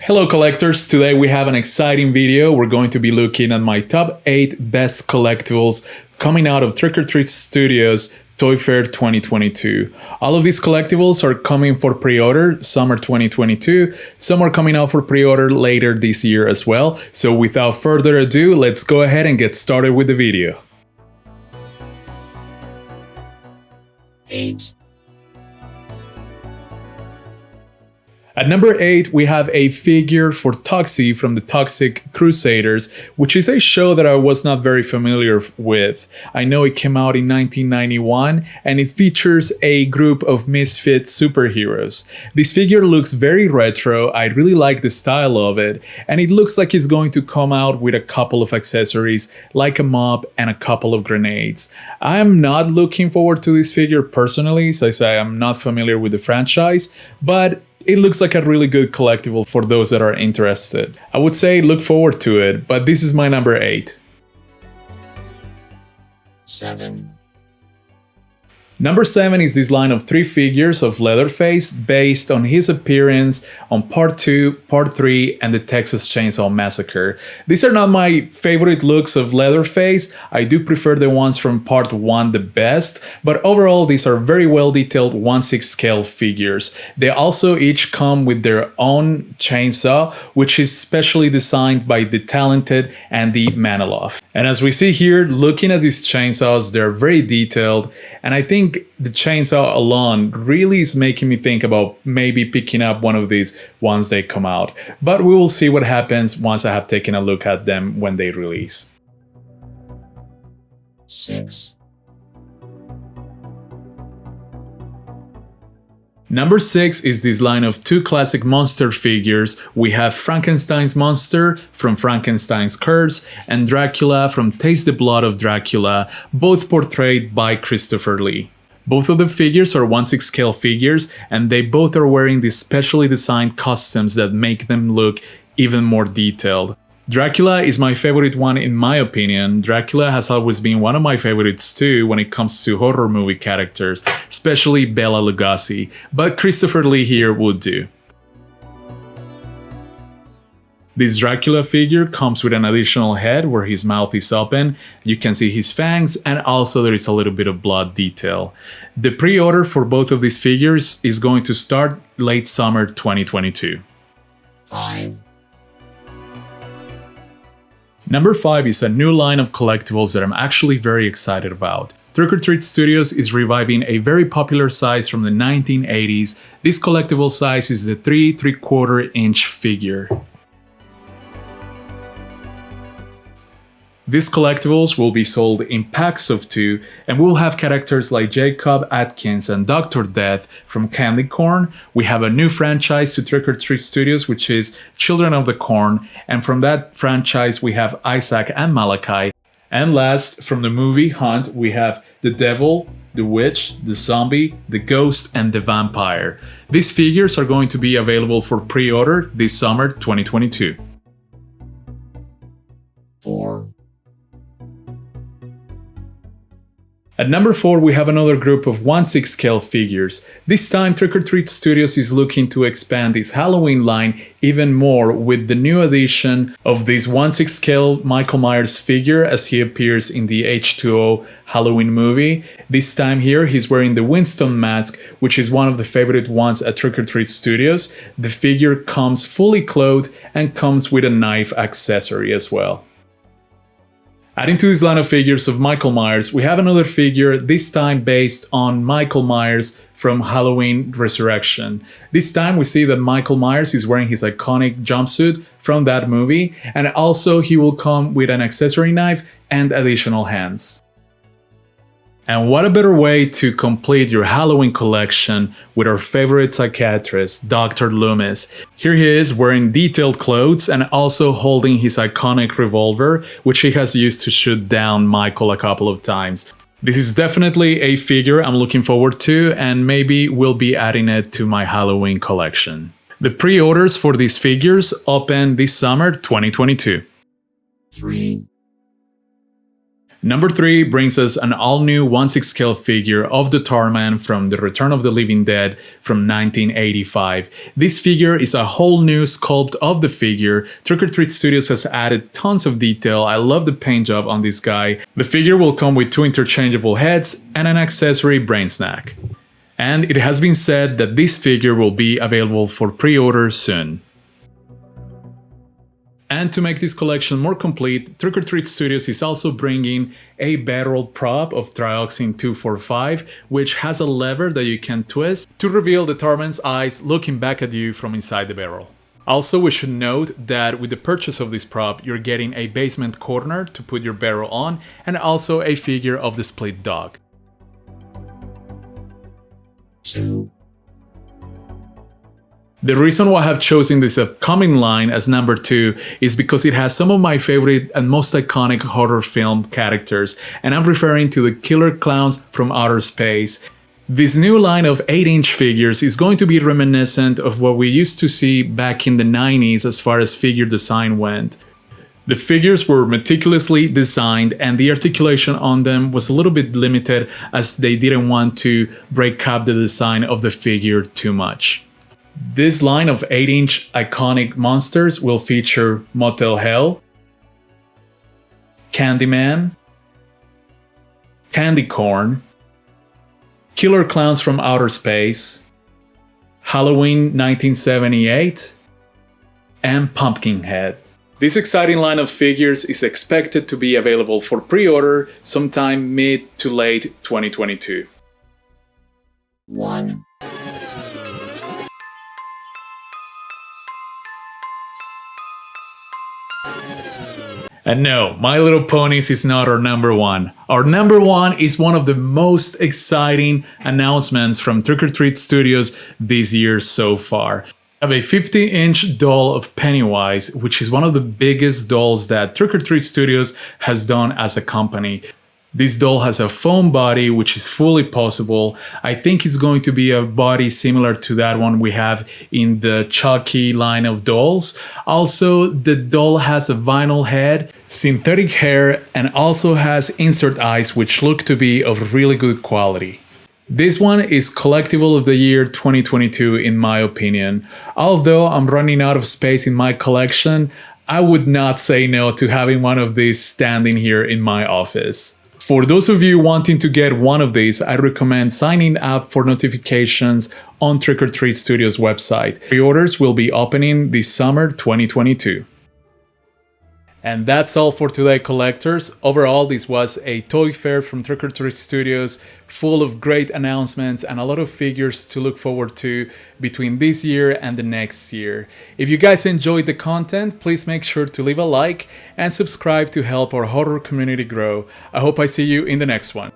Hello collectors, today we have an exciting video. We're going to be looking at my top 8 best collectibles coming out of Trick or Treat Studios Toy Fair 2022. All of these collectibles are coming for pre-order summer 2022. Some are coming out for pre-order later this year as well. So without further ado, let's go ahead and get started with the video. 8. At number 8, we have a figure for Toxie from the Toxic Crusaders, which is a show that I was not very familiar with. I know it came out in 1991 and it features a group of misfit superheroes. This figure looks very retro, I really like the style of it, and it looks like it's going to come out with a couple of accessories like a mop and a couple of grenades. I am not looking forward to this figure personally, so I say I'm not familiar with the franchise, but it looks like a really good collectible for those that are interested. I would say look forward to it, but this is my number 8. 7. Number 7 is this line of 3 figures of Leatherface based on his appearance on Part 2, Part 3, and the Texas Chainsaw Massacre. These are not my favorite looks of Leatherface. I do prefer the ones from Part 1 the best, but overall these are very well detailed 1/6 scale figures. They also each come with their own chainsaw, which is specially designed by the talented Andy Maniloff. And as we see here, looking at these chainsaws, they're very detailed, and I think the chainsaw alone really is making me think about maybe picking up one of these once they come out. But we will see what happens once I have taken a look at them when they release. 6. Number 6 is this line of 2 classic monster figures. We have Frankenstein's monster from Frankenstein's Curse and Dracula from Taste the Blood of Dracula, both portrayed by Christopher Lee. Both of the figures are 1/6 scale figures, and they both are wearing these specially designed costumes that make them look even more detailed. Dracula is my favorite one in my opinion. Dracula has always been one of my favorites too when it comes to horror movie characters, especially Bela Lugosi, but Christopher Lee here would do. This Dracula figure comes with an additional head where his mouth is open, you can see his fangs, and also there is a little bit of blood detail. The pre-order for both of these figures is going to start late summer 2022. 5. Number 5 is a new line of collectibles that I'm actually very excited about. Trick or Treat Studios is reviving a very popular size from the 1980s. This collectible size is the 3¾ inch figure. These collectibles will be sold in packs of 2, and we'll have characters like Jacob Atkins and Dr. Death from Candy Corn. We have a new franchise to Trick or Treat Studios, which is Children of the Corn, and from that franchise we have Isaac and Malachi. And last, from the movie Hunt, we have the Devil, the Witch, the Zombie, the Ghost, and the Vampire. These figures are going to be available for pre-order this summer 2022. 4. At number 4, we have another group of 1/6 scale figures. This time, Trick or Treat Studios is looking to expand its Halloween line even more with the new addition of this 1/6 scale Michael Myers figure as he appears in the H2O Halloween movie. This time here, he's wearing the Winston mask, which is one of the favorite ones at Trick or Treat Studios. The figure comes fully clothed and comes with a knife accessory as well. Adding to this line of figures of Michael Myers, we have another figure, this time based on Michael Myers from Halloween Resurrection. This time we see that Michael Myers is wearing his iconic jumpsuit from that movie, and also he will come with an accessory knife and additional hands. And what a better way to complete your Halloween collection with our favorite psychiatrist, Dr. Loomis. Here he is wearing detailed clothes and also holding his iconic revolver, which he has used to shoot down Michael a couple of times. This is definitely a figure I'm looking forward to, and maybe we'll be adding it to my Halloween collection. The pre-orders for these figures open this summer 2022. 3. Number 3 brings us an all-new 1/6 scale figure of the Tarman from The Return of the Living Dead from 1985. This figure is a whole new sculpt of the figure. Trick or Treat Studios has added tons of detail. I love the paint job on this guy. The figure will come with 2 interchangeable heads and an accessory brain snack. And it has been said that this figure will be available for pre-order soon. And to make this collection more complete, Trick or Treat Studios is also bringing a barrel prop of Trioxin 245, which has a lever that you can twist to reveal the Tarman's eyes looking back at you from inside the barrel. Also, we should note that with the purchase of this prop, you're getting a basement corner to put your barrel on, and also a figure of the split dog. 2, The reason why I have chosen this upcoming line as number 2 is because it has some of my favorite and most iconic horror film characters, and I'm referring to the killer clowns from outer space. This new line of 8-inch figures is going to be reminiscent of what we used to see back in the 90s as far as figure design went. The figures were meticulously designed and the articulation on them was a little bit limited as they didn't want to break up the design of the figure too much. This line of 8-inch iconic monsters will feature Motel Hell, Candyman, Candy Corn, Killer Clowns from Outer Space, Halloween 1978, and Pumpkinhead. This exciting line of figures is expected to be available for pre-order sometime mid to late 2022. 1, And no, My Little Ponies is not our number 1. Our number 1 is one of the most exciting announcements from Trick or Treat Studios this year so far. I have a 50-inch doll of Pennywise, which is one of the biggest dolls that Trick or Treat Studios has done as a company. This doll has a foam body, which is fully possible. I think it's going to be a body similar to that one we have in the Chucky line of dolls. Also, the doll has a vinyl head, synthetic hair, and also has insert eyes, which look to be of really good quality. This one is Collectible of the Year 2022 in my opinion. Although I'm running out of space in my collection, I would not say no to having one of these standing here in my office. For those of you wanting to get one of these, I recommend signing up for notifications on Trick or Treat Studios website. Pre-orders will be opening this summer 2022. And that's all for today, collectors. Overall, this was a toy fair from Trick or Treat Studios, full of great announcements and a lot of figures to look forward to between this year and the next year. If you guys enjoyed the content, please make sure to leave a like and subscribe to help our horror community grow. I hope I see you in the next one.